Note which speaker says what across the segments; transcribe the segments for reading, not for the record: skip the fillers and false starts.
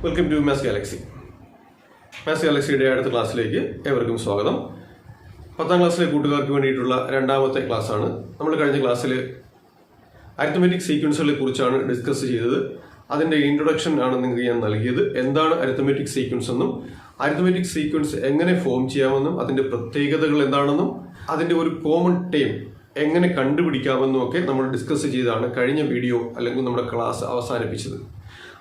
Speaker 1: Welcome to maths galaxy. Maths ഗാലക്സിയുടെ അടുത്ത ക്ലാസ്സിലേക്ക് ഏവർക്കും സ്വാഗതം. 10ാം ക്ലാസ്സിലെ കൂട്ടുകാർക്ക് വേണ്ടിയിട്ടുള്ള രണ്ടാമത്തെ ക്ലാസ്സാണ്. നമ്മൾ കഴിഞ്ഞ ക്ലാസ്സിൽ അരിത്തമെറ്റിക് സീക്വൻസുകളെ കുറിച്ചാണ് ഡിസ്കസ് ചെയ്തത്. അതിൻ്റെ ഇൻട്രൊഡക്ഷൻ ആണ് നിങ്ങൾക്ക് ഞാൻ നൽകിയത്. എന്താണ് അരിത്തമെറ്റിക് സീക്വൻസ് എന്നും അരിത്തമെറ്റിക് സീക്വൻസ് എങ്ങനെ ഫോം ചെയ്യാമെന്നും അതിൻ്റെ പ്രത്യേകതകൾ എന്താണെന്നും അതിൻ്റെ ഒരു കോമൺ ടേം എങ്ങനെ കണ്ടുപിടിക്കാമെന്നും ഒക്കെ നമ്മൾ ഡിസ്കസ് ചെയ്താണ് കഴിഞ്ഞ വീഡിയോ അല്ലെങ്കിൽ നമ്മുടെ ക്ലാസ് അവസാനിപ്പിച്ചത്.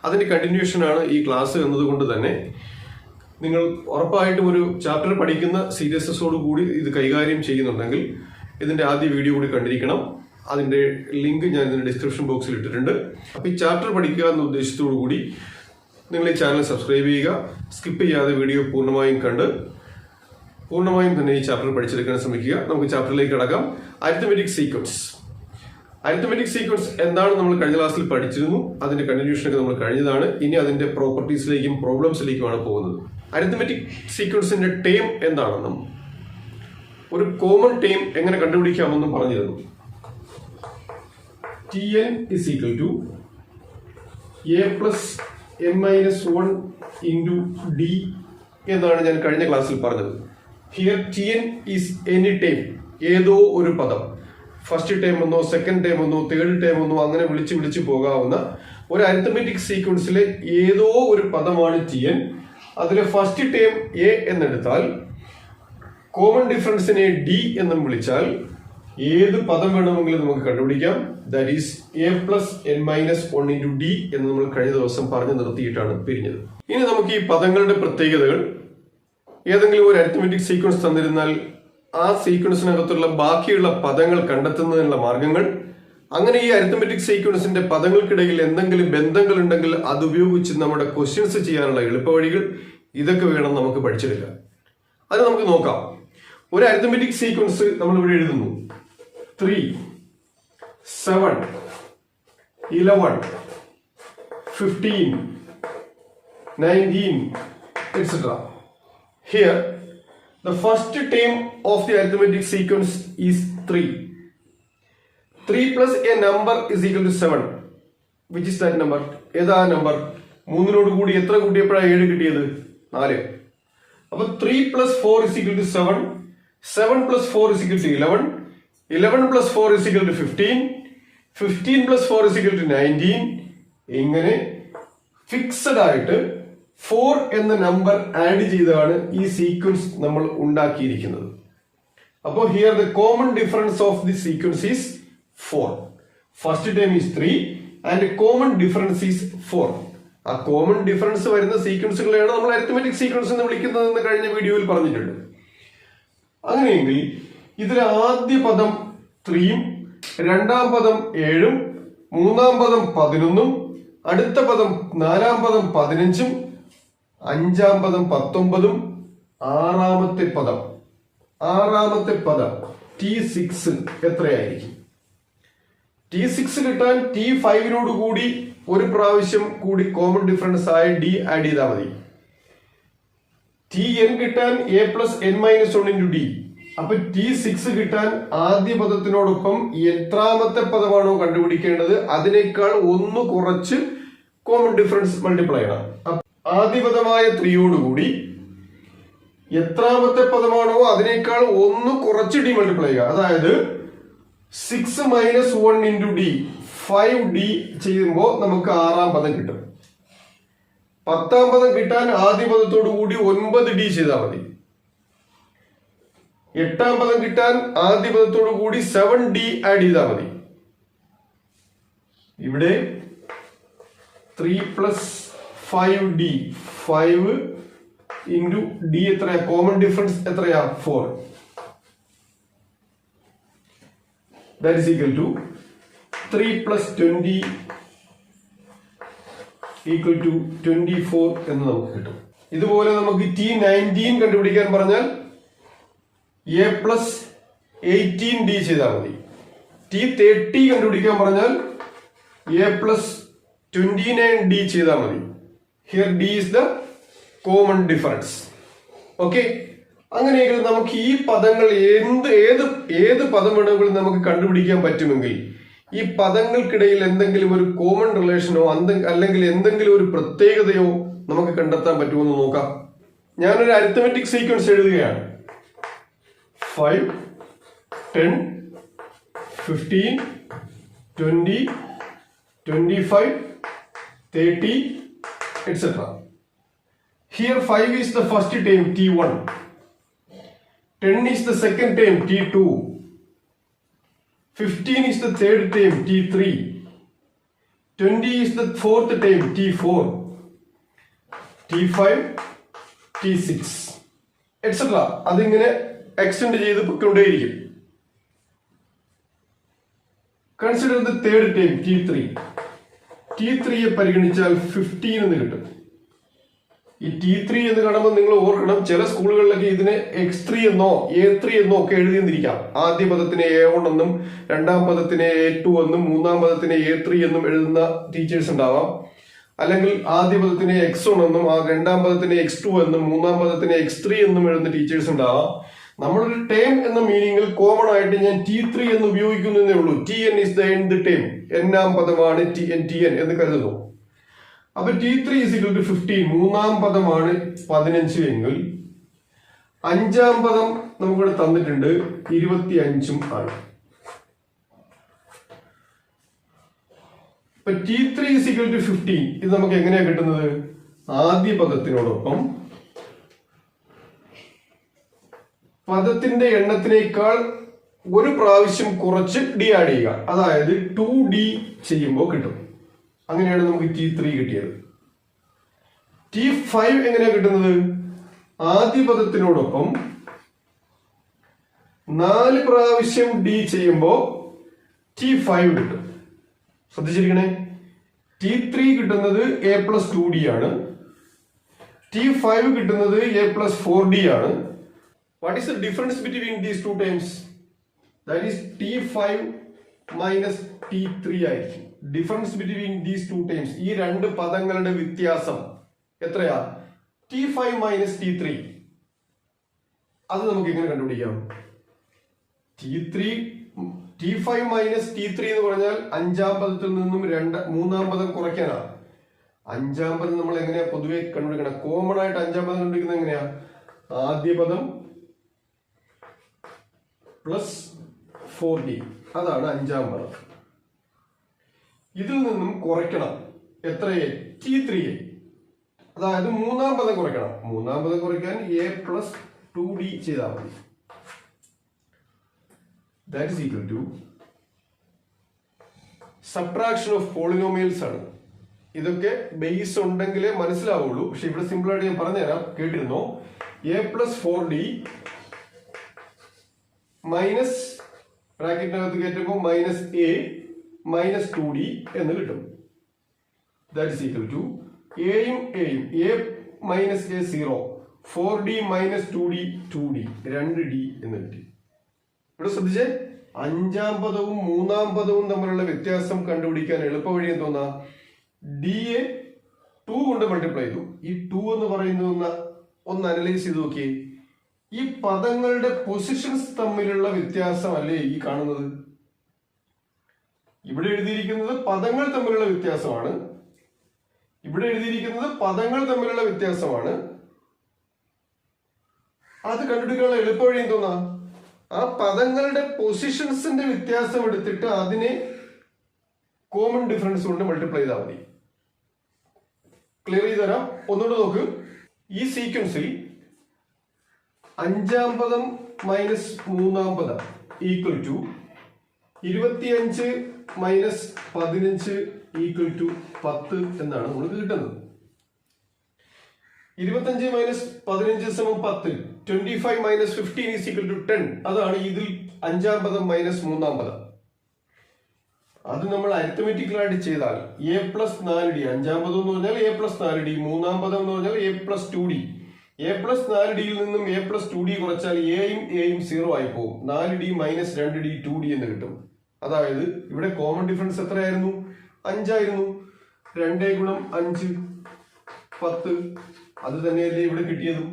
Speaker 1: അതിൻ്റെ കണ്ടിന്യൂഷനാണ് ഈ ക്ലാസ് എന്നതുകൊണ്ട് തന്നെ നിങ്ങൾ ഉറപ്പായിട്ടും ഒരു ചാപ്റ്റർ പഠിക്കുന്ന സീരിയസ്നെസ്സോട് കൂടി ഇത് കൈകാര്യം ചെയ്യുന്നുണ്ടെങ്കിൽ ഇതിൻ്റെ ആദ്യ വീഡിയോ കൂടി കണ്ടിരിക്കണം. അതിൻ്റെ ലിങ്ക് ഞാൻ ഇതിൻ്റെ ഡിസ്ക്രിപ്ഷൻ ബോക്സിൽ ഇട്ടിട്ടുണ്ട്. അപ്പോൾ ഈ ചാപ്റ്റർ പഠിക്കുക എന്ന ഉദ്ദേശത്തോടു കൂടി നിങ്ങൾ ഈ ചാനൽ സബ്സ്ക്രൈബ് ചെയ്യുക. സ്കിപ്പ് ചെയ്യാതെ വീഡിയോ പൂർണ്ണമായും കണ്ട് പൂർണ്ണമായും തന്നെ ഈ ചാപ്റ്റർ പഠിച്ചെടുക്കാൻ ശ്രമിക്കുക. നമുക്ക് ചാപ്റ്ററിലേക്ക് കടക്കാം. Arithmetic sequence. അരിത്തമെറ്റിക് സീക്വൻസ് എന്താണ് നമ്മൾ കഴിഞ്ഞ ക്ലാസ്സിൽ പഠിച്ചിരുന്നു. അതിന്റെ കണ്ടിന്യൂഷനൊക്കെ നമ്മൾ കഴിഞ്ഞതാണ്. ഇനി അതിന്റെ പ്രോപ്പർട്ടീസിലേക്കും പ്രോബ്ലംസിലേക്കുമാണ് പോകുന്നത്. അരിത്തമെറ്റിക് സീക്വൻസിന്റെ ടേം എന്താണെന്നും ഒരു കോമൺ ടേം എങ്ങനെ കണ്ടുപിടിക്കാമെന്നും പറഞ്ഞിരുന്നു. Tn is equal to a plus n minus 1 into d എന്നാണ് ഞാൻ കഴിഞ്ഞ ക്ലാസ്സിൽ പറഞ്ഞത്. Here Tn is any term, ഏതോ ഒരു പദം. ഫസ്റ്റ് ടേം എന്നോ സെക്കൻഡ് ടേം എന്നോ തേർഡ് ടേം എന്നോ അങ്ങനെ വിളിച്ച് പോകാവുന്ന ഒരു അരിത്തമെറ്റിക് സീക്വൻസിലെ ഏതോ ഒരു പദമാണ് Tn. അതിലെ ഫസ്റ്റ് ടേം എ എന്നെടുത്താൽ കോമൺ ഡിഫറൻസിനെ ഡി എന്നും വിളിച്ചാൽ ഏത് പദം വേണമെങ്കിലും നമുക്ക് കണ്ടുപിടിക്കാം. That is A plus N minus 1 into D എന്ന് നമ്മൾ കഴിഞ്ഞ ദിവസം പറഞ്ഞു നിർത്തിയിട്ടാണ് പിരിഞ്ഞത്. ഇനി നമുക്ക് ഈ പദങ്ങളുടെ പ്രത്യേകതകൾ, ഏതെങ്കിലും ഒരു അരിത്തമെറ്റിക് സീക്വൻസ് തന്നിരുന്നാൽ ആ സീക്വൻസിനകത്തുള്ള ബാക്കിയുള്ള പദങ്ങൾ കണ്ടെത്തുന്നതിനുള്ള മാർഗങ്ങൾ, അങ്ങനെ ഈ അരിത്തമെറ്റിക് സീക്വൻസിന്റെ പദങ്ങൾക്കിടയിൽ എന്തെങ്കിലും ബന്ധങ്ങൾ ഉണ്ടെങ്കിൽ അതുപയോഗിച്ച് നമ്മുടെ ക്വസ്റ്റ്യൻസ് ചെയ്യാനുള്ള എളുപ്പവഴികൾ, ഇതൊക്കെ വേണം നമുക്ക് പഠിച്ചെടുക്കാൻ. അത് നമുക്ക് നോക്കാം. ഒരു അരിത്തമെറ്റിക് സീക്വൻസ് നമ്മൾ ഇവിടെ എഴുതുന്നു. 3, 7, 11, 15, 19, etc. Here the first term of the arithmetic sequence is 3. 3 plus a number is equal to 7. Which is that number? ഏതാ നമ്പർ? 3നോട് കൂടി എത്ര കൂട്ടിയപ്പോഴാണ് 7 കിട്ടിയത്? 4. അപ്പൊ 3 plus 4 is equal to 7. 7 plus 4 is equal to 11. 11 plus 4 is equal to 15. 15 plus 4 is equal to 19. ഇങ്ങനെ fixed ആയിട്ട് 4 എന്ന number add ചെയ്താണ് ഈ സീക്വൻസ് നമ്മൾ ഉണ്ടാക്കിയിരിക്കുന്നത്. അപ്പോൾ here the common difference of the sequence is 4. First time is 3 and common difference is 4. ആ common difference വരുന്ന സീക്വൻസുകളെയാണ് നമ്മൾ അരിത്തമെറ്റിക് സീക്വൻസ് എന്ന് വിളിക്കുന്നതെന്ന് കഴിഞ്ഞ വീഡിയോയിൽ പറഞ്ഞിട്ടുണ്ട്. അങ്ങനെയെങ്കിൽ ഇതിലെ ആദ്യ പദം 3ഉം രണ്ടാം പദം 7ഉം മൂന്നാം പദം 11ഉം അടുത്ത പദം നാലാം പദം 15ഉം അഞ്ചാം പദം 19ഉം ആറാമത്തെ പദം T6 എത്രയായിരിക്കും? T6 കിട്ടാൻ T5നോട് കൂടി ഒരു പ്രാവശ്യം കൂടി കോമൺ ഡിഫറൻസ് ആയ ഡി ആഡ് ചെയ്താൽ മതി. Tn കിട്ടാൻ a plus n minus 1 into D. അപ്പൊ T6 കിട്ടാൻ ആദ്യ പദത്തിനോടൊപ്പം എത്രാമത്തെ പദമാണോ കണ്ടുപിടിക്കേണ്ടത് അതിനേക്കാൾ ഒന്ന് കുറച്ച് കോമൺ ഡിഫറൻസ് മൾട്ടിപ്ലൈ ചെയ്യണം. ആദ്യ പദമായ 3യോടുകൂടി എത്രാമത്തെ പദമാണോ അതിനേക്കാൾ ഒന്ന് കുറച്ച് ഡി മൾട്ടിപ്ലൈ ചെയ്യുക. അതായത് 6 മൈനസ് 1 ഇൻറ്റു ഡി 5d ചെയ്യുമ്പോൾ നമുക്ക് ആറാം പദം കിട്ടും. 10ആം പദം കിട്ടാൻ ആദ്യ പദത്തോടു കൂടി 9d ചെയ്താൽ മതി. 8ആം പദം കിട്ടാൻ ആദ്യ പദത്തോടു കൂടി 7d ആഡ് ചെയ്താൽ മതി. ഇവിടെ 3 പ്ലസ് 5d 5 ഇൻറ്റു ഡി എത്രയാ? കോമൺ ഡിഫറൻസ് എത്രയാ? 4. That is equal to 3 plus 20 equal to 24 എന്ന് നമുക്ക് കിട്ടും. ഇതുപോലെ നമുക്ക് T19 കണ്ടുപിടിക്കാൻ പറഞ്ഞാൽ a പ്ലസ് 18d ചെയ്താൽ മതി. T30 കണ്ടുപിടിക്കാൻ പറഞ്ഞാൽ a പ്ലസ് 29d ചെയ്താൽ മതി. Here d is the common difference. Okay, അങ്ങനെയെങ്കിൽ നമുക്ക് ഈ പദങ്ങൾ ഏത് പദം വേണമെങ്കിലും നമുക്ക് കണ്ടുപിടിക്കാൻ പറ്റുമെങ്കിൽ ഈ പദങ്ങൾക്കിടയിൽ എന്തെങ്കിലും ഒരു കോമൺ റിലേഷനോ അല്ലെങ്കിൽ എന്തെങ്കിലും ഒരു പ്രത്യേകതയോ നമുക്ക് കണ്ടെത്താൻ പറ്റുമെന്ന് നോക്കാം. ഞാനൊരു അരിത്തമെറ്റിക് സീക്വൻസ് എഴുതുകയാണ്. 5, 10, 15, 20, 25, 30, etc. Here 5 is the first term T1, 10 is the second term T2, 15 is the third term T3, 20 is the fourth term T4, T5, T6, etc. അതിങ്ങനെ എക്സ്റ്റെൻഡ് ചെയ്ത് പൊയ്ക്കൊണ്ടേയിരിക്കും. Consider the third term T3. T3യെ പരിഗണിച്ചാൽ 15 എന്ന് കിട്ടും. ഈ T3 എന്ന് കാണുമ്പോൾ നിങ്ങൾ ഓർക്കണം, ചില സ്കൂളുകളിലൊക്കെ ഇതിനെ X3 എന്നോ A3 എന്നോ ഒക്കെ എഴുതിയിരിക്കാം. ആദ്യ പദത്തിനെ A1 എന്നും രണ്ടാം പദത്തിനെ A2 എന്നും മൂന്നാം പദത്തിനെ A3 എന്നും എഴുതുന്ന ടീച്ചേഴ്സ് ഉണ്ടാവാം. അല്ലെങ്കിൽ ആദ്യ പദത്തിനെ X1 എന്നും രണ്ടാം പദത്തിനെ X2 എന്നും മൂന്നാം പദത്തിനെ X3 എന്നും എഴുതുന്ന ടീച്ചേഴ്സ് ഉണ്ടാവാം. നമ്മളൊരു ടേം എന്ന മീനിങ്ങിൽ കോമൺ ആയിട്ട് ഞാൻ T3 എന്ന് ഉപയോഗിക്കുന്നതേ ഉള്ളൂ. Tn is the end term, എന്നാം പദമാണ് Tn എന്ന് കരുതുന്നു. അപ്പൊ T3 is equal to 15, മൂന്നാം പദമാണ് 15 എങ്കിൽ അഞ്ചാം പദം നമുക്കിവിടെ തന്നിട്ടുണ്ട് 25 ആണ്. ഇപ്പൊ T3 is equal to 15 ഇത് നമുക്ക് എങ്ങനെയാ കിട്ടുന്നത്? ആദ്യ പദത്തിനോടൊപ്പം പദത്തിന്റെ എണ്ണത്തിനേക്കാൾ ഒരു പ്രാവശ്യം കുറച്ച് ഡി ആഡ് ചെയ്യുക, അതായത് 2D ചെയ്യുമ്പോൾ കിട്ടും. അങ്ങനെയാണ് നമുക്ക് T3 കിട്ടിയത്. T5 എങ്ങനെയാ കിട്ടുന്നത്? ആദ്യ പദത്തിനോടൊപ്പം 4 പ്രാവശ്യം ഡി ചെയ്യുമ്പോൾ T5 കിട്ടും. ശ്രദ്ധിച്ചിരിക്കണേ, T3 കിട്ടുന്നത് A+2D ആണ്, T5 കിട്ടുന്നത് A+4D ആണ്. What is the difference between these two terms? That is T5 minus T3 ആയിരിക്കും. Difference between these two terms, ഈ രണ്ട് പദങ്ങളുടെ വ്യത്യാസം എത്രയാ? T5 minus T3. അത് നമുക്ക് എങ്ങനെ കണ്ടുപിടിക്കാം? T5 minus T3 എന്ന് പറഞ്ഞാൽ അഞ്ചാം പദത്തിൽ നിന്നും മൂന്നാം പദം കുറയ്ക്കാനാ. അഞ്ചാം പദം നമ്മൾ എങ്ങനെയാ പൊതുവെ കണ്ടുപിടിക്കണം? കോമൺ ആയിട്ട് അഞ്ചാം പദം കണ്ടുപിടിക്കുന്നത് എങ്ങനെയാ? ആദ്യ പദം പ്ലസ് 4D, അതാണ് അഞ്ചാം പദം. ഇതിൽ നിന്നും കുറയ്ക്കണം എത്രയെ? T3യെ, അതായത് മൂന്നാം പദം കുറയ്ക്കണം. മൂന്നാം പദം കുറയ്ക്കാൻ A+2D ചെയ്താൽ മതി. That is equal to subtraction of polynomials ആണ്. ഇതൊക്കെ ബേസ് ഉണ്ടെങ്കിലേ മനസ്സിലാവുള്ളൂ. പക്ഷെ ഇവിടെ സിമ്പിൾ ആയിട്ട് ഞാൻ പറഞ്ഞുതരാം, കേട്ടിരുന്നോ? A+4D മൈനസ് ബ്രാക്കറ്റിനകത്ത് കയറ്റുമ്പോൾ -A -2D എന്ന് കിട്ടും. ദാറ്റ് ഈസ് ഈക്വൽ ടു എയും എയും A minus A 0, 4D minus 2D 2D 2D എന്ന് കിട്ടി. ഇവിടെ ശ്രദ്ധിച്ചേ, അഞ്ചാം പദവും മൂന്നാം പദവും തമ്മിലുള്ള വ്യത്യാസം കണ്ടുപിടിക്കാൻ എളുപ്പ വഴി എന്തോന്നാ? ഡിയെ 2 കൊണ്ട് മൾട്ടിപ്ലൈ ചെയ്തു. ഈ 2 എന്ന് പറയുന്ന ഒന്ന് അനലൈസ് ചെയ്ത് നോക്കിയേ. ഈ പദങ്ങളുടെ പൊസിഷൻസ് തമ്മിലുള്ള വ്യത്യാസമല്ലേ ഈ കാണുന്നത്? ഇവിടെ എഴുതിയിരിക്കുന്നത് പദങ്ങൾ തമ്മിലുള്ള വ്യത്യാസമാണ്, ഇവിടെ എഴുതിയിരിക്കുന്നത് പദങ്ങൾ തമ്മിലുള്ള വ്യത്യാസമാണ്. അത് കണ്ടുപിടിക്കാനുള്ള എളുപ്പ വഴി എന്തോന്നാ? ആ പദങ്ങളുടെ പൊസിഷൻസിന്റെ വ്യത്യാസം എടുത്തിട്ട് അതിനെ കോമൺ ഡിഫറൻസ് കൊണ്ട് മൾട്ടിപ്ലൈ ചെയ്താൽ മതി. ക്ലിയർ ചെയ്ത് തരാം, ഒന്നുകൂടെ നോക്ക്. ഈ സീക്വൻസിൽ അഞ്ചാം പദം മൈനസ് മൂന്നാം പദം equal to 25 minus 15 equal to 10 എന്നാണ് നമുക്ക് കിട്ടുന്നത്. 25 മൈനസ് 15 സമം 10. 25 മൈനസ് 15 ഈസ് ഈക്വൽ ടു 10. അതാണ് ഇതിൽ അഞ്ചാം പദം മൈനസ് മൂന്നാം പദം. അത് നമ്മൾ അരിത്തമെറ്റിക്കലായിട്ട് ചെയ്താൽ A+4D, അഞ്ചാം പദം എന്ന് പറഞ്ഞാൽ A+4D, മൂന്നാം പദം എന്ന് പറഞ്ഞാൽ A+2D. A+4Dയിൽ നിന്നും A+2D കുറച്ചാൽ എയും 0 ആയി പോകും. 4D മൈനസ് 2D 2D എന്ന് കിട്ടും. അതായത് ഇവിടെ കോമൺ ഡിഫറൻസ് എത്രയായിരുന്നു? 5 ആയിരുന്നു. 2 ഗുണം 5 10. അത് തന്നെയല്ലേ ഇവിടെ കിട്ടിയതും?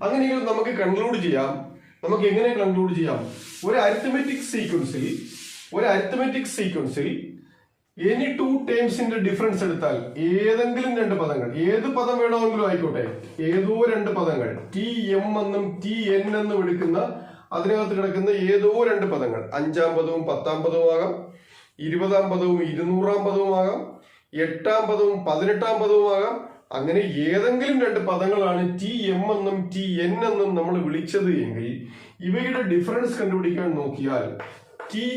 Speaker 1: അങ്ങനെയെങ്കിൽ നമുക്ക് കൺക്ലൂഡ് ചെയ്യാം, നമുക്ക് എങ്ങനെ കൺക്ലൂഡ് ചെയ്യാം? ഒരു അരിത്തമെറ്റിക് സീക്വൻസിൽ എനി ടു ടേംസിന്റെ ഡിഫറൻസ് എടുത്താൽ ഏതെങ്കിലും രണ്ട് പദങ്ങൾ, ഏത് പദം വേണമെങ്കിലും ആയിക്കോട്ടെ, ഏതോ രണ്ട് പദങ്ങൾ ടി എം എന്നും ടി എൻ എന്നും എടുക്കുന്ന അതിനകത്ത് കിടക്കുന്ന ഏതോ രണ്ട് പദങ്ങൾ, 5-ാം പദവും 10-ാം പദവും ആകാം, 20-ാം പദവും 200-ാം പദവും ആകാം, 8-ാം പദവും 18-ാം പദവും ആകാം. അങ്ങനെ ഏതെങ്കിലും രണ്ട് പദങ്ങളാണ് ടി എം എന്നും ടി എൻ എന്നും നമ്മൾ വിളിച്ചത് എങ്കിൽ ഇവയുടെ ഡിഫറൻസ് കണ്ടുപിടിക്കാൻ നോക്കിയാൽ T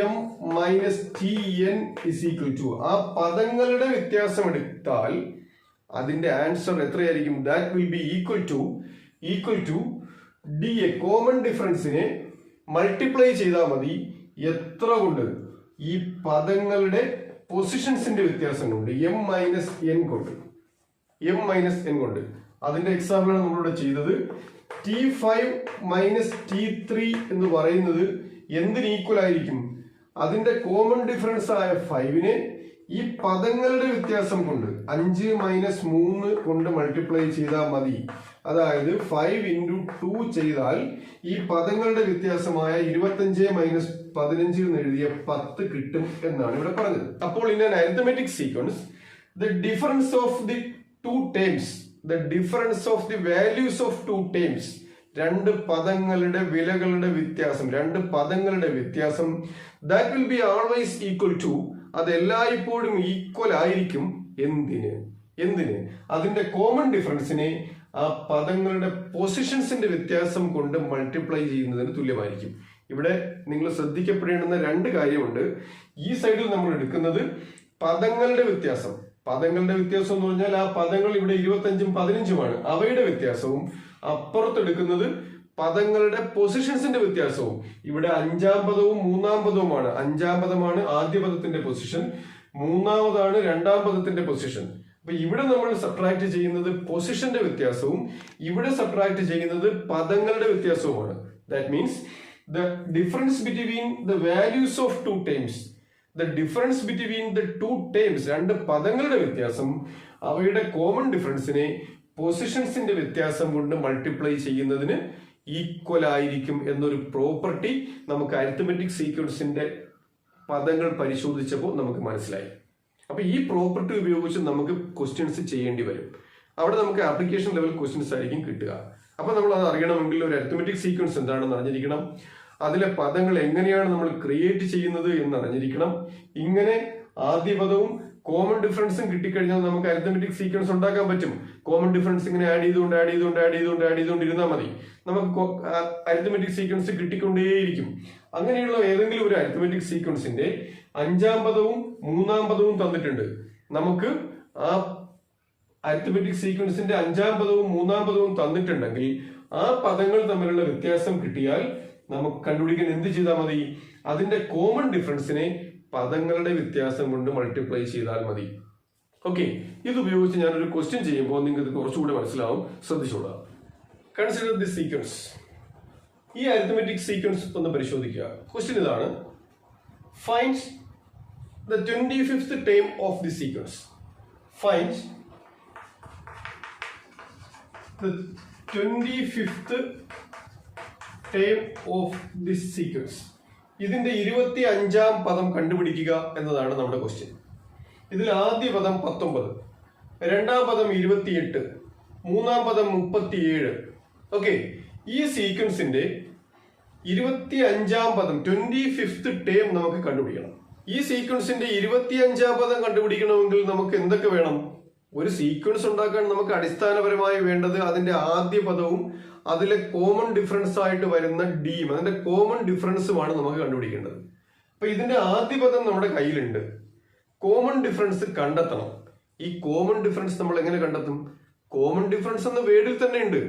Speaker 1: M minus T N is equal to, ആ പദങ്ങളുടെ വ്യത്യാസം എടുത്താൽ അതിന്റെ ആൻസർ എത്രയായിരിക്കും? That will be equal to D A. Common ഡിഫറൻസിനെ മൾട്ടിപ്ലൈ ചെയ്താൽ മതി. എത്ര കൊണ്ട്? ഈ പദങ്ങളുടെ പൊസിഷൻസിന്റെ വ്യത്യാസം കൊണ്ട്, എം മൈനസ് എൻ കൊണ്ട്. അതിന്റെ എക്സാമ്പിളാണ് നമ്മളിവിടെ ചെയ്തത്. T5 മൈനസ് T3 എന്ന് പറയുന്നത് എന്തിന് ഈക്വൽ ആയിരിക്കും? അതിന്റെ കോമൺ ഡിഫറൻസ് ആയ 5നെ ഈ പദങ്ങളുടെ വ്യത്യാസം കൊണ്ട് 5 മൈനസ് 3 കൊണ്ട് മൾട്ടിപ്ലൈ ചെയ്താൽ മതി. അതായത് 5 into 2 ചെയ്താൽ ഈ പദങ്ങളുടെ വ്യത്യാസമായ 25 മൈനസ് 15 എന്ന് എഴുതിയ 10 കിട്ടും എന്നാണ് ഇവിടെ പറഞ്ഞത്. അപ്പോൾ in an arithmetic sequence the difference of the two terms, the difference of the values of two terms, രണ്ട് പദങ്ങളുടെ വിലകളുടെ വ്യത്യാസം, that will be always equal to, അത് എല്ലായ്പ്പോഴും ഈക്വൽ ആയിരിക്കും. എന്തിന്? അതിന്റെ കോമൺ ഡിഫറൻസിനെ ആ പദങ്ങളുടെ പൊസിഷൻസിന്റെ വ്യത്യാസം കൊണ്ട് മൾട്ടിപ്ലൈ ചെയ്യുന്നതിന് തുല്യമായിരിക്കും. ഇവിടെ നിങ്ങൾ ശ്രദ്ധിക്കപ്പെടേണ്ടുന്ന രണ്ട് കാര്യമുണ്ട്. ഈ സൈഡിൽ നമ്മൾ എടുക്കുന്നത് പദങ്ങളുടെ വ്യത്യാസം എന്ന് പറഞ്ഞാൽ ആ പദങ്ങൾ ഇവിടെ 25-ഉം 15-ഉമാണ്, അവയുടെ വ്യത്യാസവും. അപ്പുറത്തെടുക്കുന്നത് പദങ്ങളുടെ പൊസിഷൻസിന്റെ വ്യത്യാസവും. ഇവിടെ 5-ാം പദവും 3-ാം പദവുമാണ്. 5-ാം പദമാണ് ആദ്യ പദത്തിന്റെ പൊസിഷൻ, 3-ാമതാണ് 2-ാം പദത്തിന്റെ പൊസിഷൻ. അപ്പൊ ഇവിടെ നമ്മൾ സബ്ട്രാക്ട് ചെയ്യുന്നത് പൊസിഷന്റെ വ്യത്യാസവും, ഇവിടെ സബ്ട്രാക്ട് ചെയ്യുന്നത് പദങ്ങളുടെ വ്യത്യാസവുമാണ്. That means the difference between the values of two terms, രണ്ട് പദങ്ങളുടെ വ്യത്യാസം, അവയുടെ കോമൺ ഡിഫറൻസിനെ പൊസിഷൻസിന്റെ വ്യത്യാസം കൊണ്ട് മൾട്ടിപ്ലൈ ചെയ്യുന്നതിന് ഈക്വൽ ആയിരിക്കും എന്നൊരു പ്രോപ്പർട്ടി നമുക്ക് അരിത്തമെറ്റിക് സീക്വൻസിന്റെ പദങ്ങൾ പരിശോധിച്ചപ്പോൾ നമുക്ക് മനസ്സിലായി. അപ്പൊ ഈ പ്രോപ്പർട്ടി ഉപയോഗിച്ച് നമുക്ക് ക്വസ്റ്റ്യൻസ് ചെയ്യേണ്ടി വരും. അവിടെ നമുക്ക് ആപ്ലിക്കേഷൻ ലെവൽ ക്വസ്റ്റ്യൻസ് ആയിരിക്കും കിട്ടുക. അപ്പൊ നമ്മൾ അത് അറിയണമെങ്കിൽ ഒരു അരിത്തമെറ്റിക് സീക്വൻസ് എന്താണെന്ന് അറിഞ്ഞിരിക്കണം, അതിലെ പദങ്ങൾ എങ്ങനെയാണ് നമ്മൾ ക്രിയേറ്റ് ചെയ്യുന്നത് എന്ന് അറിഞ്ഞിരിക്കണം. ഇങ്ങനെ ആദ്യ പദവും കോമൺ ഡിഫറൻസും കിട്ടിക്കഴിഞ്ഞാൽ നമുക്ക് അരിത്തമെറ്റിക് സീക്വൻസ് ഉണ്ടാക്കാൻ പറ്റും. കോമൺ ഡിഫറൻസ് ഇങ്ങനെ ആഡ് ചെയ്തുകൊണ്ടിരുന്നാൽ മതി. നമുക്ക് അരിത്തമെറ്റിക് സീക്വൻസ് കിട്ടിക്കൊണ്ടേയിരിക്കും. അങ്ങനെയുള്ള ഏതെങ്കിലും ഒരു അരിത്തമെറ്റിക് സീക്വൻസിന്റെ 5-ാം പദവും 3-ാം പദവും തന്നിട്ടുണ്ട്. നമുക്ക് ആ അരിത്തമെറ്റിക് സീക്വൻസിന്റെ 5-ാം പദവും 3-ാം പദവും തന്നിട്ടുണ്ടെങ്കിൽ ആ പദങ്ങൾ തമ്മിലുള്ള വ്യത്യാസം കിട്ടിയാൽ നമുക്ക് കണ്ടുപിടിക്കാൻ എന്ത് ചെയ്താൽ മതി? അതിന്റെ കോമൺ ഡിഫറൻസിനെ പദങ്ങളുടെ വ്യത്യാസം കൊണ്ട് മൾട്ടിപ്ലൈ ചെയ്താൽ മതി. ഓക്കെ, ഇത് ഉപയോഗിച്ച് ഞാനൊരു ക്വസ്റ്റ്യൻ ചെയ്യുമ്പോൾ നിങ്ങൾക്ക് കുറച്ചുകൂടി മനസ്സിലാവും. ശ്രദ്ധിച്ചോളാം. Consider this sequence. ഈ അരിത്തമെറ്റിക് സീക്വൻസ് ഒന്ന് പരിശോധിക്കുക. ക്വസ്റ്റ്യൻ ഇതാണ്: find the 25th term of the sequence. Find the 25th term of this sequence. ഇതിന്റെ 25-ാം പദം കണ്ടുപിടിക്കുക എന്നതാണ് നമ്മുടെ ക്വസ്റ്റ്യൻ. ഇതിൽ ആദ്യ പദം 19, 2-ാം പദം 28, 3-ാം പദം 37. ഓക്കെ, ഈ സീക്വൻസിന്റെ 25-ാം പദം 25th ടേം നമുക്ക് കണ്ടുപിടിക്കണം. ഈ സീക്വൻസിന്റെ 25-ാം പദം കണ്ടുപിടിക്കണമെങ്കിൽ നമുക്ക് എന്തൊക്കെ വേണം? ഒരു സീക്വൻസ് ഉണ്ടാക്കാൻ നമുക്ക് അടിസ്ഥാനപരമായി വേണ്ടത് അതിന്റെ ആദ്യ പദവും അതിലെ കോമൺ ഡിഫറൻസ് ആയിട്ട് വരുന്ന ഡിയും, അതിന്റെ കോമൺ ഡിഫറൻസുമാണ് നമുക്ക് കണ്ടുപിടിക്കേണ്ടത്. അപ്പൊ ഇതിന്റെ ആദ്യ പദം നമ്മുടെ കയ്യിലുണ്ട്. കോമൺ ഡിഫറൻസ് കണ്ടെത്തണം. ഈ കോമൺ ഡിഫറൻസ് നമ്മൾ എങ്ങനെ കണ്ടെത്തും? കോമൺ ഡിഫറൻസ് എന്ന വേർഡിൽ തന്നെ ഉണ്ട്.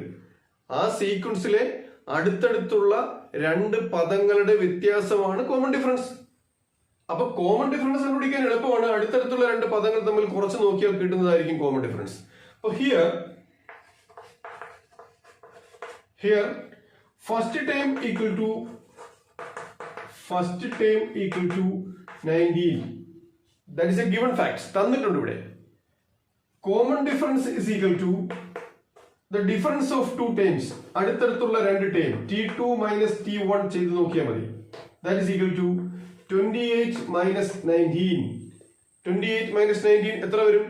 Speaker 1: ആ സീക്വൻസിലെ അടുത്തടുത്തുള്ള രണ്ട് പദങ്ങളുടെ വ്യത്യാസമാണ് കോമൺ ഡിഫറൻസ്. അപ്പൊ കോമൺ ഡിഫറൻസ് കണ്ടുപിടിക്കാൻ എളുപ്പമാണ്. അടുത്തടുത്തുള്ള രണ്ട് പദങ്ങൾ തമ്മിൽ കുറച്ച് നോക്കിയാൽ കിട്ടുന്നതായിരിക്കും കോമൺ ഡിഫറൻസ്. അപ്പൊ here first term equal to 19. That is a given fact. തന്നിട്ടുണ്ട് ഇവിടെ. Common difference is equal to the difference of two terms, അടുത്തടുത്തുള്ള രണ്ട് ടേം T2 മൈനസ് T1 ചെയ്ത് നോക്കിയാൽ മതി. That is equal to 28 minus 19. 28 minus 19 എത്ര വരും?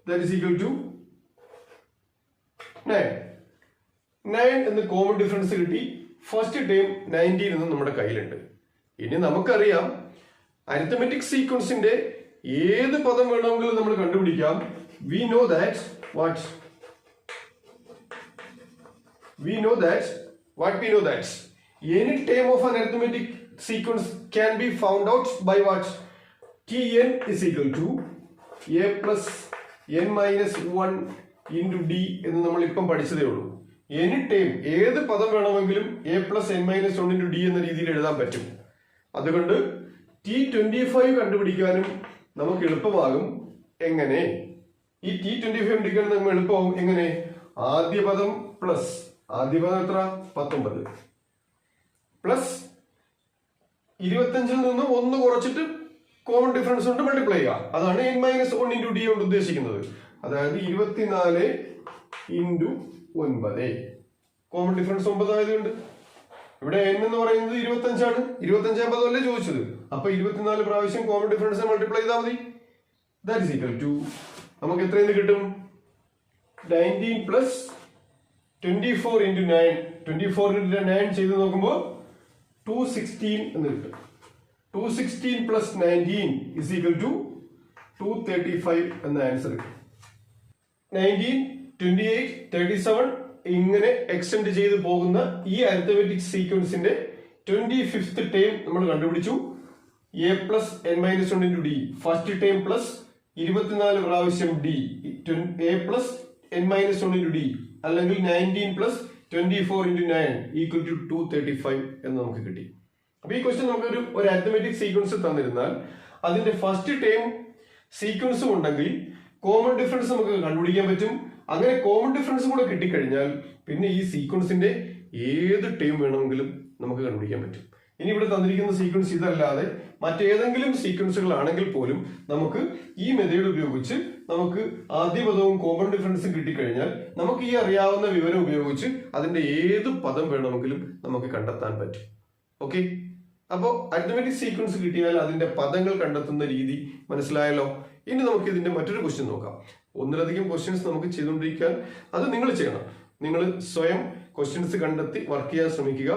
Speaker 1: That is equal to 9. 9 എന്ന് കോമൺ ഡിഫറൻസ് കിട്ടി. ഫസ്റ്റ് ടേം 19 എന്ന് നമ്മുടെ കയ്യിലുണ്ട്. ഇനി നമുക്കറിയാം അരിത്തമെറ്റിക് സീക്വൻസിന്റെ ഏത് പദം വേണമെങ്കിലും നമ്മൾ കണ്ടുപിടിക്കാം. We know that any term of an arithmetic sequence can be found out by what? Tn is equal to a plus n minus 1 into d എന്ന് നമ്മൾ ഇപ്പം പഠിച്ചതേ ഉള്ളൂ. എനി ടൈം ഏത് പദം വേണമെങ്കിലും a plus n minus 1 into d എന്ന രീതിയിൽ എഴുതാൻ പറ്റും. അതുകൊണ്ട് T25 കണ്ടുപിടിക്കാനും നമുക്ക് എളുപ്പമാകും. എങ്ങനെ? ഈ T25 കണ്ടുപിടിക്കാൻ നമുക്ക് എളുപ്പമാകും. എങ്ങനെ? ആദ്യ പദം പ്ലസ് ആദ്യ പദം എത്ര? 19 പ്ലസ് 25 നിന്ന് 1 കുറച്ചിട്ട് കോമൺ ഡിഫറൻസ് കൊണ്ട് മൾട്ടിപ്ലൈ ചെയ്യുക. അതാണ് n മൈനസ് 1 into d കൊണ്ട് ഉദ്ദേശിക്കുന്നത്. അതായത് 24 into 9. കോമൺ ഡിഫറൻസ് 9 ആയതുകൊണ്ട് ഇവിടെ n എന്ന് പറയുന്നത് 25 ആണ്. 25 പദമല്ലേ ചോദിച്ചത്. അപ്പൊ 24 പ്രാവശ്യം കോമൺ ഡിഫറൻസ് മൾട്ടിപ്ലൈ ചെയ്താൽ മതി. ദാറ്റ് ഈസ് ഈക്വൽ ടു നമുക്ക് എത്രയെന്ന് കിട്ടും? 19 പ്ലസ് 24 into 9. 24 into 9 ചെയ്ത് നോക്കുമ്പോൾ 216 എന്ന് കിട്ടും. 216 പ്ലസ് 19 is equal to 235 എന്ന ആൻസർ കിട്ടും. 19, 28, 37 ഇങ്ങനെ എക്സ്റ്റെൻഡ് ചെയ്ത് പോകുന്ന ഈ അരിത്തമെറ്റിക് സീക്വൻസിന്റെ 25th ടേം നമ്മൾ കണ്ടുപിടിച്ചു. a plus n minus 1 into d. First term plus 24 പ്രാവശ്യം d. a plus n minus 1 into d അല്ലെങ്കിൽ 19 പ്ലസ് 24 into 9 ഈക്വൽ ടു 235 എന്ന് നമുക്ക് കിട്ടി. അപ്പൊ ഈ ക്വസ്റ്റ്യൻ നമുക്ക് ഒരു അരിത്തമെറ്റിക് സീക്വൻസ് തന്നിരുന്നാൽ അതിന്റെ ഫസ്റ്റ് ടേം സീക്വൻസും ഉണ്ടെങ്കിൽ കോമൺ ഡിഫറൻസ് നമുക്ക് കണ്ടുപിടിക്കാൻ പറ്റും. അങ്ങനെ കോമൺ ഡിഫറൻസ് കൂടെ കിട്ടിക്കഴിഞ്ഞാൽ പിന്നെ ഈ സീക്വൻസിന്റെ ഏത് ടേം വേണമെങ്കിലും നമുക്ക് കണ്ടുപിടിക്കാൻ പറ്റും. ഇനി ഇവിടെ തന്നിരിക്കുന്ന സീക്വൻസ് ഇതല്ലാതെ മറ്റേതെങ്കിലും സീക്വൻസുകൾ ആണെങ്കിൽ പോലും നമുക്ക് ഈ മെത്തേഡ് ഉപയോഗിച്ച് നമുക്ക് ആദ്യ പദവും കോമൺ ഡിഫറൻസും കിട്ടിക്കഴിഞ്ഞാൽ നമുക്ക് ഈ അറിയാവുന്ന വിവരം ഉപയോഗിച്ച് അതിന്റെ ഏത് പദം വേണമെങ്കിലും നമുക്ക് കണ്ടെത്താൻ പറ്റും. ഓക്കെ, അപ്പോൾ അരിത്തമെറ്റിക് സീക്വൻസ് കിട്ടിയാൽ അതിന്റെ പദങ്ങൾ കണ്ടെത്തുന്ന രീതി മനസ്സിലായല്ലോ. ഇനി നമുക്ക് ഇതിന്റെ മറ്റൊരു ക്വസ്റ്റ്യൻ നോക്കാം. ഒന്നിലധികം ക്വസ്റ്റ്യൻസ് നമുക്ക് ചെയ്തുകൊണ്ടിരിക്കാൻ അത് നിങ്ങൾ ചെയ്യണം. നിങ്ങൾ സ്വയം ക്വസ്റ്റ്യൻസ് കണ്ടെത്തി വർക്ക് ചെയ്യാൻ ശ്രമിക്കുക.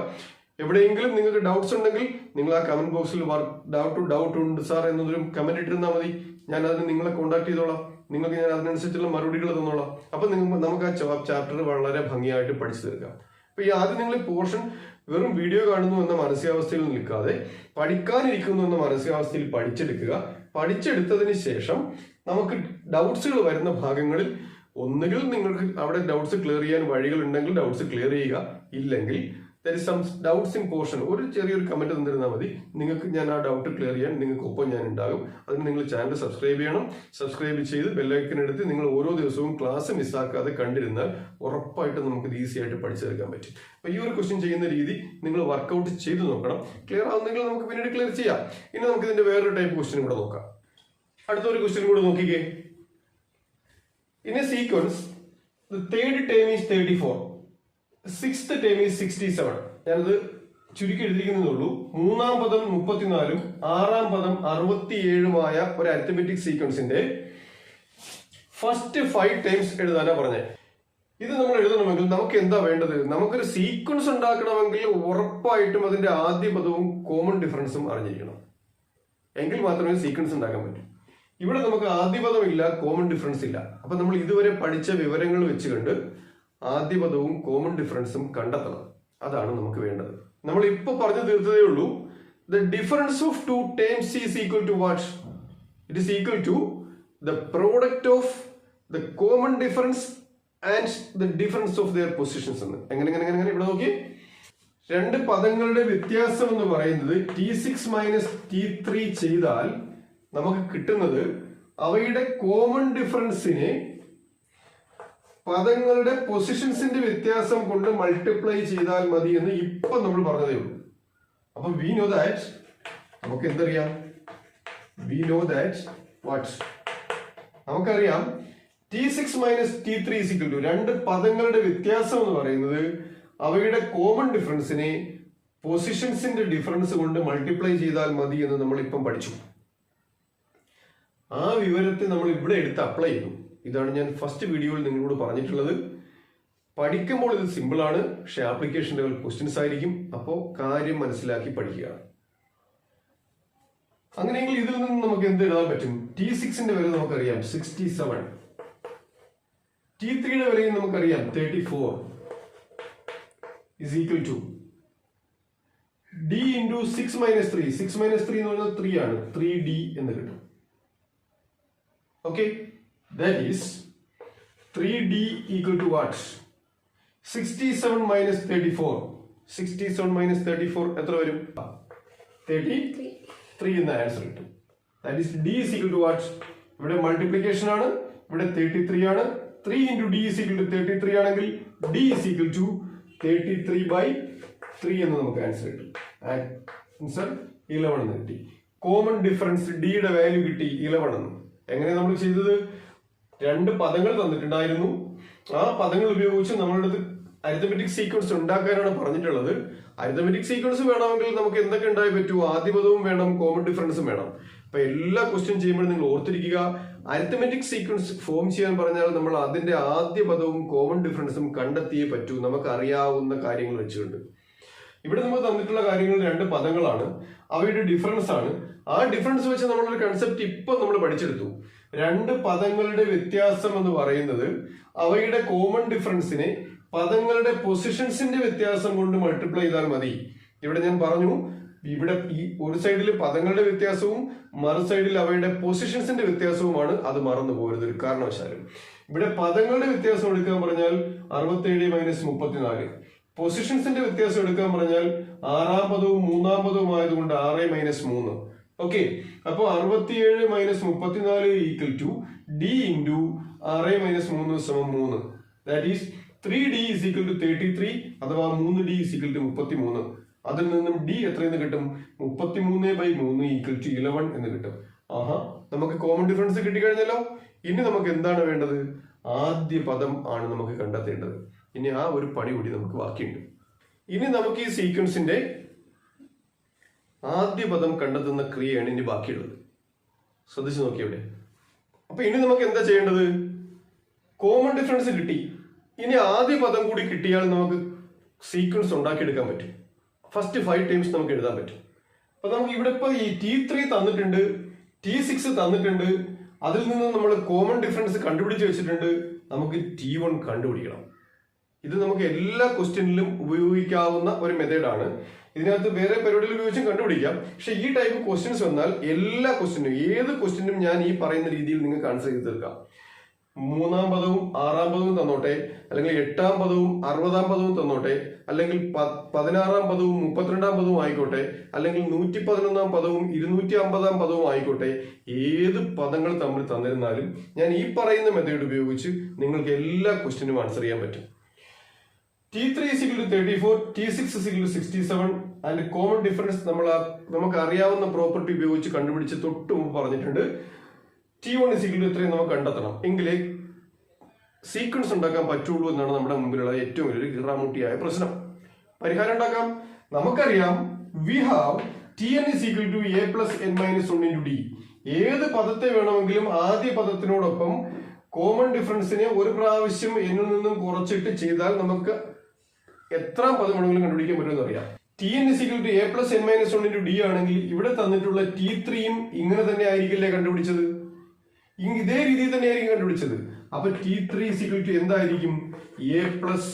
Speaker 1: എവിടെയെങ്കിലും നിങ്ങൾക്ക് ഡൗട്ട്സ് ഉണ്ടെങ്കിൽ നിങ്ങൾ ആ കമന്റ് ബോക്സിൽ ഡൗട്ട് ഉണ്ട് സാർ എന്നൊരു കമന്റ് ഇട്ടിരുന്നാൽ മതി. ഞാൻ അതിന് നിങ്ങളെ കോൺടാക്ട് ചെയ്തോളാം. നിങ്ങൾക്ക് ഞാൻ അതിനനുസരിച്ചുള്ള മറുപടികൾ തന്നോളാം. അപ്പൊ നമുക്ക് ആ ചാപ്റ്റർ വളരെ ഭംഗിയായിട്ട് പഠിച്ചു തീർക്കാം. അപ്പൊ ഈ ആദ്യം നിങ്ങൾ പോർഷൻ വെറും വീഡിയോ കാണുന്നു എന്ന മാനസികാവസ്ഥയിൽ നിൽക്കാതെ പഠിക്കാനിരിക്കുന്നു എന്ന മാനസികാവസ്ഥയിൽ പഠിച്ചെടുക്കുക. പഠിച്ചെടുത്തതിന് ശേഷം നമുക്ക് ഡൗട്ട്സുകൾ വരുന്ന ഭാഗങ്ങളിൽ ഒന്നുകിൽ നിങ്ങൾക്ക് അവിടെ ഡൗട്ട്സ് ക്ലിയർ ചെയ്യാൻ വഴികൾ ഉണ്ടെങ്കിൽ ഡൗട്ട്സ് ക്ലിയർ ചെയ്യുക. ഇല്ലെങ്കിൽ ഡൗട്ട്സ് ഇൻ പോർഷൻ ഒരു ചെറിയൊരു കമന്റ് തന്നിരുന്നാൽ മതി. നിങ്ങൾക്ക് ഞാൻ ആ ഡൗട്ട് ക്ലിയർ ചെയ്യാൻ നിങ്ങൾക്ക് ഒപ്പം ഞാൻ ഉണ്ടാകും. അതിന് നിങ്ങൾ ചാനൽ സബ്സ്ക്രൈബ് ചെയ്യണം. സബ്സ്ക്രൈബ് ചെയ്ത് ബെല്ലൈക്കൻ എടുത്ത് നിങ്ങൾ ഓരോ ദിവസവും ക്ലാസ് മിസ്സാക്കാതെ കണ്ടിരുന്നാൽ ഉറപ്പായിട്ട് നമുക്ക് ഈസി ആയിട്ട് പഠിച്ചെടുക്കാൻ പറ്റും. അപ്പൊ ഈ ഒരു ക്വസ്റ്റ്യൻ ചെയ്യുന്ന രീതി നിങ്ങൾ വർക്ക്ഔട്ട് ചെയ്ത് നോക്കണം. ക്ലിയർ ആവുന്നെങ്കിൽ നമുക്ക് പിന്നീട് ക്ലിയർ ചെയ്യാം. ഇനി നമുക്ക് ഇതിന്റെ വേറൊരു ടൈപ്പ് ക്വസ്റ്റ്യൻ കൂടെ നോക്കാം. അടുത്തൊരു ക്വസ്റ്റ്യൻ കൂടെ നോക്കിക്കേ. In a sequence, the third term is 34, sixth term is 67. ഞാനത് ചുരുക്കി എഴുതിയിരിക്കുന്നേ. മൂന്നാം പദം 34 ആറാം പദം 67 ഒരു അരിത്തമെറ്റിക് സീക്വൻസിന്റെ ഫസ്റ്റ് 5 ടൈംസ് എഴുതാനാ പറഞ്ഞത്. ഇത് നമ്മൾ എഴുതണമെങ്കിൽ നമുക്ക് എന്താ വേണ്ടത്? നമുക്കൊരു സീക്വൻസ് ഉണ്ടാക്കണമെങ്കിൽ ഉറപ്പായിട്ടും അതിന്റെ ആദ്യ പദവും കോമൺ ഡിഫറൻസും അറിഞ്ഞിരിക്കണം. എങ്കിൽ മാത്രമേ സീക്വൻസ് ഉണ്ടാക്കാൻ പറ്റൂ. ഇവിടെ നമുക്ക് ആദ്യ പദം ഇല്ല, കോമൺ ഡിഫറൻസ് ഇല്ല. അപ്പൊ നമ്മൾ ഇതുവരെ പഠിച്ച വിവരങ്ങൾ വെച്ചുകൊണ്ട് ആദ്യ പദവും കോമൺ ഡിഫറൻസും കണ്ടെത്തണം. അതാണ് നമുക്ക് വേണ്ടത്. നമ്മൾ ഇപ്പൊ പറഞ്ഞു തീർത്തതേ ഉള്ളൂ. The difference of two terms is equal to what? It is equal to the product of the common difference and the difference of their positions എന്ന്. എങ്ങനെ ഇവിടെ നോക്കി, രണ്ട് പദങ്ങളുടെ വ്യത്യാസം എന്ന് പറയുന്നത് T6 മൈനസ് T3 ചെയ്താൽ നമുക്ക് കിട്ടുന്നത് അവയുടെ കോമൺ ഡിഫറൻസിനെ പദങ്ങളുടെ പൊസിഷൻസിന്റെ വ്യത്യാസം കൊണ്ട് മൾട്ടിപ്ലൈ ചെയ്താൽ മതി എന്ന് ഇപ്പൊ നമ്മൾ പറഞ്ഞതേ ഉള്ളൂ. അപ്പൊ വി നോ ദാറ്റ് നമുക്ക് എന്തറിയാം? We know that what? നമുക്കറിയാം T6 minus T3 is equal to രണ്ട് പദങ്ങളുടെ വ്യത്യാസം എന്ന് പറയുന്നത് അവയുടെ കോമൺ ഡിഫറൻസിനെ പൊസിഷൻസിന്റെ ഡിഫറൻസ് കൊണ്ട് മൾട്ടിപ്ലൈ ചെയ്താൽ മതി എന്ന് നമ്മൾ ഇപ്പം പഠിച്ചു. ആ വിവരത്തെ നമ്മൾ ഇവിടെ എടുത്ത് അപ്ലൈ ചെയ്തു. ഇതാണ് ഞാൻ ഫസ്റ്റ് വീഡിയോയിൽ നിങ്ങളോട് പറഞ്ഞിട്ടുള്ളത്. പഠിക്കുമ്പോൾ ഇത് സിമ്പിൾ ആണ്, പക്ഷെ ആപ്ലിക്കേഷൻ ലെവൽ ക്വസ്റ്റ്യൻസ് ആയിരിക്കും. അപ്പോൾ കാര്യം മനസ്സിലാക്കി പഠിക്കുക. അങ്ങനെയെങ്കിൽ ഇതിൽ നിന്ന് നമുക്ക് എന്ത് എഴുതാൻ പറ്റും? T6ന്റെ വില നമുക്കറിയാം 67, T3യുടെ വിലയും നമുക്കറിയാം 34 is equal to D into 6 minus 3. 6 minus 3 എന്ന് പറയുന്നത് 3 ആണ്. 3D എന്ന് കിട്ടും. Okay, that is 3D equal to what? 67 minus 34. 67 minus 34 എത്ര വരും? 33 എന്ന ആൻസർ കിട്ടും. That is D is equal to what? ഇവിടെ മൾട്ടിപ്ലിക്കേഷൻ ആണ്, ഇവിടെ 33 ആണ്. 3 into D is equal to 33 ആണെങ്കിൽ D is equal to 33/3 എന്ന് നമുക്ക് ആൻസർ കിട്ടും. ആൻസർ 11 എന്ന് കിട്ടി. കോമൺ ഡിഫറൻസ് D യുടെ വാല്യൂ കിട്ടി 11 എന്ന്. എങ്ങനെ നമ്മൾ ചെയ്തത്? രണ്ട് പദങ്ങൾ തന്നിട്ടുണ്ടായിരുന്നു. ആ പദങ്ങൾ ഉപയോഗിച്ച് നമ്മളുടെ അരിത്തമെറ്റിക് സീക്വൻസ് ഉണ്ടാക്കാനാണ് പറഞ്ഞിട്ടുള്ളത്. അരിത്തമെറ്റിക് സീക്വൻസ് വേണമെങ്കിൽ നമുക്ക് എന്തൊക്കെ ഉണ്ടായി പറ്റൂ? ആദ്യ പദവും വേണം, കോമൺ ഡിഫറൻസും വേണം. അപ്പൊ എല്ലാ ക്വസ്റ്റ്യൻ ചെയ്യുമ്പോഴും നിങ്ങൾ ഓർത്തിരിക്കുക, അരിത്തമെറ്റിക് സീക്വൻസ് ഫോം ചെയ്യാൻ പറഞ്ഞാൽ നമ്മൾ അതിന്റെ ആദ്യ പദവും കോമൺ ഡിഫറൻസും കണ്ടെത്തിയേ പറ്റൂ, നമുക്ക് അറിയാവുന്ന കാര്യങ്ങൾ വെച്ചുകൊണ്ട്. ഇവിടെ നമുക്ക് തന്നിട്ടുള്ള കാര്യങ്ങൾ രണ്ട് പദങ്ങളാണ്, അവയുടെ ഡിഫറൻസ് ആണ്. ആ ഡിഫറൻസ് വെച്ച് നമ്മളൊരു കൺസെപ്റ്റ് ഇപ്പൊ നമ്മൾ പഠിച്ചെടുത്തു. രണ്ട് പദങ്ങളുടെ വ്യത്യാസം എന്ന് പറയുന്നത് അവയുടെ കോമൺ ഡിഫറൻസിനെ പദങ്ങളുടെ പൊസിഷൻസിന്റെ വ്യത്യാസം കൊണ്ട് മൾട്ടിപ്ലൈ ചെയ്താൽ മതി. ഇവിടെ ഞാൻ പറഞ്ഞു, ഇവിടെ ഈ ഒരു സൈഡിൽ പദങ്ങളുടെ വ്യത്യാസവും മറു സൈഡിൽ അവയുടെ പൊസിഷൻസിന്റെ വ്യത്യാസവുമാണ്. അത് മറന്നു പോകരുത് ഒരു കാരണവശാലും. ഇവിടെ പദങ്ങളുടെ വ്യത്യാസം എടുക്കാൻ പറഞ്ഞാൽ 67 മൈനസ് 34. പൊസിഷൻസിന്റെ വ്യത്യാസം എടുക്കാൻ പറഞ്ഞാൽ ആറാം പദവും മൂന്നാം പദവും ആയതുകൊണ്ട് 6 മൈനസ് 3. ഓക്കെ, അപ്പൊ 67 minus 34 equal to D into 6 minus 3 സമം 3. That is 3D is equal to 33 അഥവാ 3D is equal to 33. അതിൽ നിന്നും D എത്രയെന്ന് കിട്ടും? 33/3 ഈക്വൽ ടു 11 എന്ന് കിട്ടും. ആഹാ, നമുക്ക് കോമൺ ഡിഫറൻസ് കിട്ടിക്കഴിഞ്ഞല്ലോ. ഇനി നമുക്ക് എന്താണ് വേണ്ടത്? ആദ്യ പദം ആണ് നമുക്ക് കണ്ടെത്തേണ്ടത്. ഇനി ആ ഒരു പണി കൂടി നമുക്ക് ബാക്കിയുണ്ട്. ഇനി നമുക്ക് ഈ സീക്വൻസിന്റെ ആദ്യ പദം കണ്ടെത്തുന്ന ക്രിയയാണ് ഇനി ബാക്കിയുള്ളത്. ശ്രദ്ധിച്ചു നോക്കിയവിടെ. അപ്പൊ ഇനി നമുക്ക് എന്താ ചെയ്യേണ്ടത്? കോമൺ ഡിഫറൻസ് കിട്ടി, ഇനി ആദ്യ പദം കൂടി കിട്ടിയാൽ നമുക്ക് സീക്വൻസ് ഉണ്ടാക്കിയെടുക്കാൻ പറ്റും. ഫസ്റ്റ് 5 ടൈംസ് നമുക്ക് എഴുതാൻ പറ്റും. അപ്പൊ നമുക്ക് ഇവിടെ ഇപ്പൊ ഈ T3 തന്നിട്ടുണ്ട്, T6 തന്നിട്ടുണ്ട്. അതിൽ നിന്ന് നമ്മൾ കോമൺ ഡിഫറൻസ് കണ്ടുപിടിച്ച് വെച്ചിട്ടുണ്ട്. നമുക്ക് T1 കണ്ടുപിടിക്കണം. ഇത് നമുക്ക് എല്ലാ ക്വസ്റ്റ്യനിലും ഉപയോഗിക്കാവുന്ന ഒരു മെത്തേഡാണ്. ഇതിനകത്ത് വേറെ പരിപാടികൾ ഉപയോഗിച്ചും കണ്ടുപിടിക്കാം. പക്ഷെ ഈ ടൈപ്പ് ക്വസ്റ്റ്യൻസ് വന്നാൽ എല്ലാ ക്വസ്റ്റ്യനും, ഏത് ക്വസ്റ്റ്യനും ഞാൻ ഈ പറയുന്ന രീതിയിൽ നിങ്ങൾക്ക് ആൻസർ ചെയ്ത് തീർക്കാം. മൂന്നാം പദവും ആറാം പദവും തന്നോട്ടെ, അല്ലെങ്കിൽ 8ാം പദവും 60ാം പദവും തന്നോട്ടെ, അല്ലെങ്കിൽ 16ാം പദവും 32ാം പദവും ആയിക്കോട്ടെ, അല്ലെങ്കിൽ 111ാം പദവും 250ാം പദവും ആയിക്കോട്ടെ, ഏത് പദങ്ങൾ തമ്മിൽ തന്നിരുന്നാലും ഞാൻ ഈ പറയുന്ന മെത്തേഡ് ഉപയോഗിച്ച് നിങ്ങൾക്ക് എല്ലാ ക്വസ്റ്റ്യനും ആൻസർ ചെയ്യാൻ പറ്റും. T3 is equal to 34, T6 is equal to 67 and common difference നമുക്ക് അറിയാവുന്ന പ്രോപ്പർട്ടി ഉപയോഗിച്ച് കണ്ടുപിടിച്ച് തൊട്ട് മുമ്പ് പറഞ്ഞിട്ടുണ്ട്. T1 is equal to ഇത്രയും നമുക്ക് കണ്ടെത്തണം, എങ്കിലേ സീക്വൻസ് ഉണ്ടാക്കാൻ പറ്റുള്ളൂ എന്നാണ് നമ്മുടെ മുമ്പിലുള്ള ഏറ്റവും വലിയൊരു കിറാമുട്ടിയായ പ്രശ്നം. പരിഹാരം ഉണ്ടാക്കാം. നമുക്കറിയാം we have Tn is equal to a plus n minus 1 into d. ഏത് പദത്തെ വേണമെങ്കിലും ആദ്യ പദത്തിനോടൊപ്പം കോമൺ ഡിഫറൻസിനെ ഒരു പ്രാവശ്യം എന്നിൽ നിന്നും കുറച്ചിട്ട് ചെയ്താൽ നമുക്ക് എത്ര പദം വേണമെങ്കിലും കണ്ടുപിടിക്കാൻ പറ്റുമെന്ന് അറിയാം. Tn is equal to a plus n minus 1 into d ആണെങ്കിൽ ഇവിടെ തന്നിട്ടുള്ള T3യും ഇങ്ങനെ തന്നെ ആയിരിക്കില്ലേ കണ്ടുപിടിച്ചത്? ഇതേ രീതിയിൽ തന്നെയായിരിക്കും കണ്ടുപിടിച്ചത്. അപ്പൊ T3 is equal to എന്തായിരിക്കും? a plus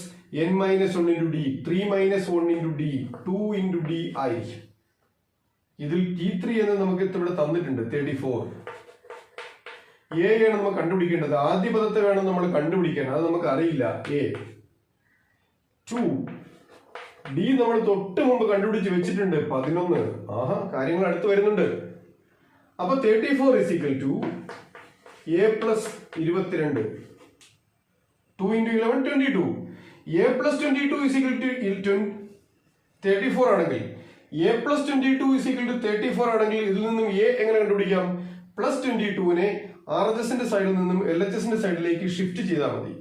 Speaker 1: n minus 1 into d, 3 minus 1 into d, 2 into d ആയിരിക്കും. ഇതിൽ T3 എന്ന് നമുക്ക് ഇവിടെ തന്നിട്ടുണ്ട് 34. a ആണ് നമ്മൾ കണ്ടുപിടിക്കേണ്ടത്. ആദ്യ പദത്തെ വേണം നമ്മൾ കണ്ടുപിടിക്കാൻ, അത് നമുക്ക് അറിയില്ല. a 2 d നമ്മൾ തൊട്ട് മുമ്പ് കണ്ടുപിടിച്ച് വെച്ചിട്ടുണ്ട് 11. ആഹാ, കാര്യങ്ങൾ അടുത്ത് വരുന്നുണ്ട്. അപ്പൊ 34 is equal to a plus 22, 2 into 11 22. a plus 22 is equal to 34 ആണെങ്കിൽ a plus 22 is equal to 34 ആണെങ്കിൽ ഇതിൽ നിന്നും a എങ്ങനെ കണ്ടുപിടിക്കാം? പ്ലസ് 22നെ RHSന്റെ സൈഡിൽ നിന്നും LHSന്റെ സൈഡിലേക്ക് ഷിഫ്റ്റ് ചെയ്താൽ മതി.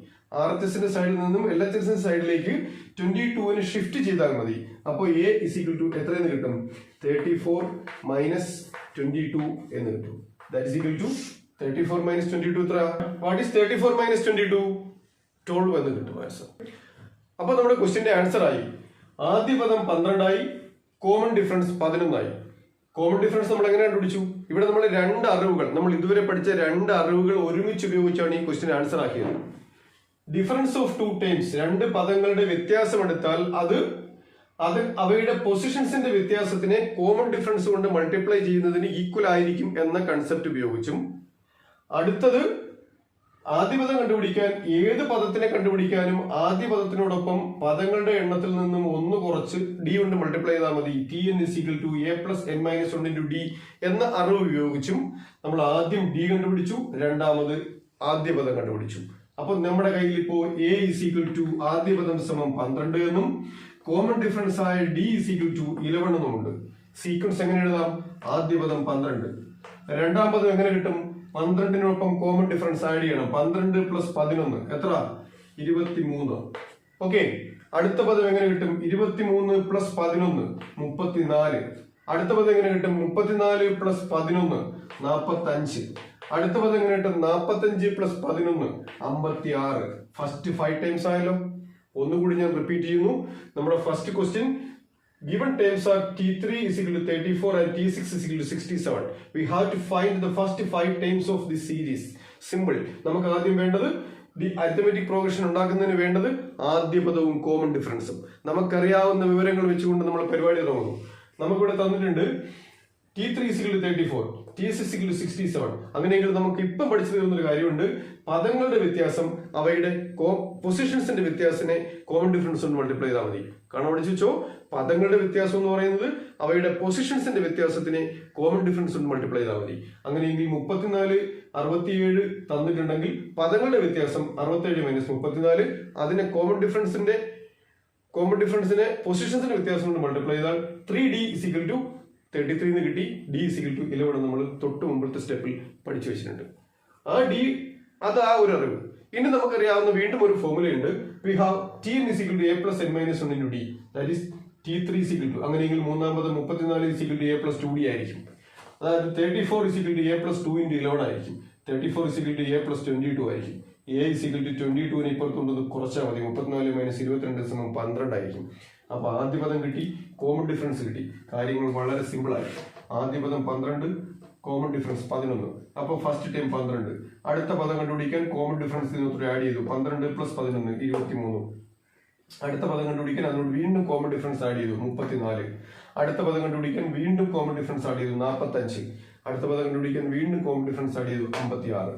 Speaker 1: RHSന്റെ സൈഡിൽ നിന്നും LHSന്റെ സൈഡിലേക്ക് 22ന് ഷിഫ്റ്റ് ചെയ്താൽ മതി. അപ്പോൾ A is equal to എത്രയെന്ന് കിട്ടും? 34 minus 22 എന്ന് കിട്ടും. That is equal to 34 minus 22 എത്ര? What is 34 minus 22? 12 എന്ന് കിട്ടും ആൻസർ. അപ്പോൾ നമ്മുടെ ക്വസ്റ്റ്യന്റെ ആൻസർ ആയി. ആദ്യ പദം 12 ആയി, കോമൺ ഡിഫറൻസ് 11 ആയി. കോമൺ ഡിഫറൻസ് നമ്മൾ എങ്ങനെ കണ്ടുപിടിച്ചു? ഇവിടെ നമ്മൾ രണ്ട് അറിവുകൾ, നമ്മൾ ഇതുവരെ പഠിച്ച രണ്ട് അറിവുകൾ ഒരുമിച്ച് ഉപയോഗിച്ചാണ് ഈ ക്വസ്റ്റ്യൻ ആൻസർ ആക്കിയത്. ഡിഫറൻസ് ഓഫ് ടു ടൈംസ്, രണ്ട് പദങ്ങളുടെ വ്യത്യാസം എടുത്താൽ അത് അവയുടെ പൊസിഷൻസിന്റെ വ്യത്യാസത്തിനെ കോമൺ ഡിഫറൻസ് കൊണ്ട് മൾട്ടിപ്ലൈ ചെയ്യുന്നതിന് ഈക്വൽ ആയിരിക്കും എന്ന കൺസെപ്റ്റ് ഉപയോഗിച്ചും, അടുത്തത് ആദ്യ പദം കണ്ടുപിടിക്കാൻ ഏത് പദത്തിനെ കണ്ടുപിടിക്കാനും ആദ്യ പദത്തിനോടൊപ്പം പദങ്ങളുടെ എണ്ണത്തിൽ നിന്നും ഒന്ന് കുറച്ച് d കൊണ്ട് മൾട്ടിപ്ലൈ ചെയ്താൽ മതി. Tn is equal to a plus n minus 1 into d എന്ന അറിവ് ഉപയോഗിച്ചും നമ്മൾ ആദ്യം d കണ്ടുപിടിച്ചു, രണ്ടാമത് ആദ്യ പദം കണ്ടുപിടിച്ചു. അപ്പൊ നമ്മുടെ കയ്യിൽ ഇപ്പോ a is equal to ആദ്യ പദം സമം 12 എന്നും കോമൺ ഡിഫറൻസ് ആയ d is equal to 11 എന്നും ഉണ്ട്. സീക്വൻസ് എങ്ങനെ എഴുതാം? ആദ്യ പദം 12, രണ്ടാം പദം എങ്ങനെ കിട്ടും? 12നൊപ്പം കോമൺ ഡിഫറൻസ് ആഡ് ചെയ്യണം. 12 പ്ലസ് 11 എത്ര? 23. ഓക്കെ, അടുത്ത പദം എങ്ങനെ കിട്ടും? 23 പ്ലസ് 11 34. അടുത്ത പദം എങ്ങനെ കിട്ടും? 34 പ്ലസ് 11 45. അടുത്ത പദം എങ്ങനെ കിട്ടും? 45 പ്ലസ് 11 56. ഫസ്റ്റ് 5 ടൈംസ് ആയല്ലോ. ഒന്നുകൂടി ഞാൻ റിപ്പീറ്റ് ചെയ്യുന്നു. നമ്മുടെ first question given terms are T3 is equal to 34 and T6 is equal to 67. We have to find the first 5 terms of this series. Simple. നമുക്ക് ആദ്യം വേണ്ടത് അരിത്തമെറ്റിക് പ്രോഗ്രഷൻ ഉണ്ടാക്കുന്നതിന് വേണ്ടത് ആദ്യ പദവും കോമൺ ഡിഫറൻസും. നമുക്കറിയാവുന്ന വിവരങ്ങൾ വെച്ചുകൊണ്ട് നമ്മൾ പരിപാടി തുടങ്ങുന്നു. നമുക്കിവിടെ തന്നിട്ടുണ്ട് T3 is equal to 34, T6 is equal to 67. അങ്ങനെയെങ്കിൽ നമുക്ക് ഇപ്പം പഠിച്ചു തരുന്നൊരു കാര്യമുണ്ട്. പദങ്ങളുടെ വ്യത്യാസം അവയുടെ പൊസിഷൻസിന്റെ വ്യത്യാസത്തിനെ കോമൺ ഡിഫറൻസ് കൊണ്ട് മൾട്ടിപ്ലൈ ചെയ്താൽ മതി. കാരണം പഠിച്ചു വെച്ചോ, പദങ്ങളുടെ വ്യത്യാസം എന്ന് പറയുന്നത് അവയുടെ പൊസിഷൻസിന്റെ വ്യത്യാസത്തിനെ കോമൺ ഡിഫറൻസ് കൊണ്ട് മൾട്ടിപ്ലൈ ചെയ്താൽ മതി. അങ്ങനെയെങ്കിൽ 34 67 തന്നിട്ടുണ്ടെങ്കിൽ പദങ്ങളുടെ വ്യത്യാസം 67 മൈനസ് 34, അതിനെ കോമൺ ഡിഫറൻസിനെ പൊസിഷൻസിന്റെ വ്യത്യാസം കൊണ്ട് മൾട്ടിപ്ലൈ ചെയ്താൽ 3d is equal to 33 എന്ന് കിട്ടി. d is equal to 11 നമ്മൾ തൊട്ട് മുമ്പത്തെ സ്റ്റെപ്പിൽ പഠിച്ചു വെച്ചിട്ടുണ്ട്. ആ d അത് ആ ഒരു അറിവ്. ഇനി നമുക്കറിയാവുന്ന വീണ്ടും ഒരു ഫോർമുലയുണ്ട്. we have Tn is equal to a plus n minus 1 into d, that is T3 is equal to, അങ്ങനെയെങ്കിൽ മൂന്നാമത് 34 is equal to a plus 2d ആയിരിക്കും. അതായത് 34 is equal to a plus 2 into 11 ആയിരിക്കും. 34 is equal to a plus 22 ആയിരിക്കും. a is equal to 22നെ ഇപ്പുറത്തുകൊണ്ടത് കുറച്ചാൽ മതി. 34 minus 22 സമം 12 ആയിരിക്കും. അപ്പൊ ആദ്യ പദം കിട്ടി, കോമൺ ഡിഫറൻസ് കിട്ടി. കാര്യങ്ങൾ വളരെ സിമ്പിൾ ആയി. ആദ്യ പദം 12, കോമൺ ഡിഫറൻസ് 11. അപ്പൊ ഫസ്റ്റ് ടൈം 12. അടുത്ത പദം കണ്ടുപിടിക്കാൻ കോമൺ ഡിഫറൻസ് ആഡ് ചെയ്തു. 12 പ്ലസ് 11 23. അടുത്ത പദം കണ്ടുപിടിക്കാൻ അതിനോട് വീണ്ടും കോമൺ ഡിഫറൻസ് ആഡ് ചെയ്തു 34. അടുത്ത പദം കണ്ടുപിടിക്കാൻ വീണ്ടും കോമൺ ഡിഫറൻസ് ആഡ് ചെയ്തു 45. അടുത്ത പദം കണ്ടുപിടിക്കാൻ വീണ്ടും കോമൺ ഡിഫറൻസ് ആഡ് ചെയ്തു 56.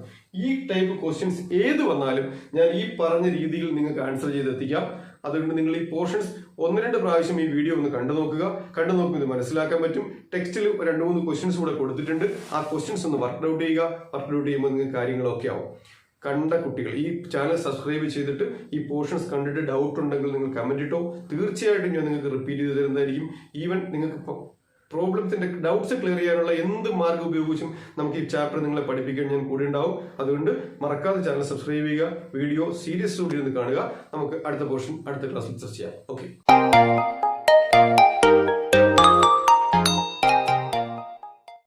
Speaker 1: ഈ ടൈപ്പ് ക്വസ്റ്റ്യൻസ് ഏത് വന്നാലും ഞാൻ ഈ പറഞ്ഞ രീതിയിൽ നിങ്ങൾക്ക് ആൻസർ ചെയ്തെത്തിക്കാം. അതുകൊണ്ട് നിങ്ങൾ ഈ പോർഷൻസ് 1-2 പ്രാവശ്യം ഈ വീഡിയോ ഒന്ന് കണ്ടു നോക്കുമ്പോൾ ഇത് മനസ്സിലാക്കാൻ പറ്റും. ടെക്സ്റ്റിൽ 2-3 ക്വസ്റ്റ്യൻസ് കൂടെ കൊടുത്തിട്ടുണ്ട്. ആ ക്വസ്റ്റ്യൻസ് ഒന്ന് വർക്ക് ഔട്ട് ചെയ്യുക. വർക്ക് ഔട്ട് ചെയ്യുമ്പോൾ നിങ്ങൾക്ക് കാര്യങ്ങളൊക്കെ ആവും. കണ്ട കുട്ടികൾ ഈ ചാനൽ സബ്സ്ക്രൈബ് ചെയ്തിട്ട് ഈ പോർഷൻസ് കണ്ടിട്ട് ഡൗട്ട് ഉണ്ടെങ്കിൽ നിങ്ങൾ കമന്റ് ഇട്ടോ. തീർച്ചയായിട്ടും ഞാൻ നിങ്ങൾക്ക് റിപ്പീറ്റ് ചെയ്ത് തരുന്നതായിരിക്കും. ഈവൻ നിങ്ങൾക്ക് പ്രോബ്ലത്തിന്റെ ഡൗട്ട്സ് ക്ലിയർ ചെയ്യാനുള്ള എന്ത് മാർഗം ഉപയോഗിച്ചും നമുക്ക് ഈ ചാപ്റ്റർ നിങ്ങളെ പഠിപ്പിക്കാൻ ഞാൻ കൂടെ ഉണ്ടാവും. അതുകൊണ്ട് മറക്കാതെ ചാനൽ സബ്സ്ക്രൈബ് ചെയ്യുക. വീഡിയോ സീരിയസ് ആയിട്ട് കാണുക. നമുക്ക് അടുത്ത പോർഷൻ അടുത്ത ക്ലാസ്സിൽ ചർച്ച ചെയ്യാം. ഓക്കെ.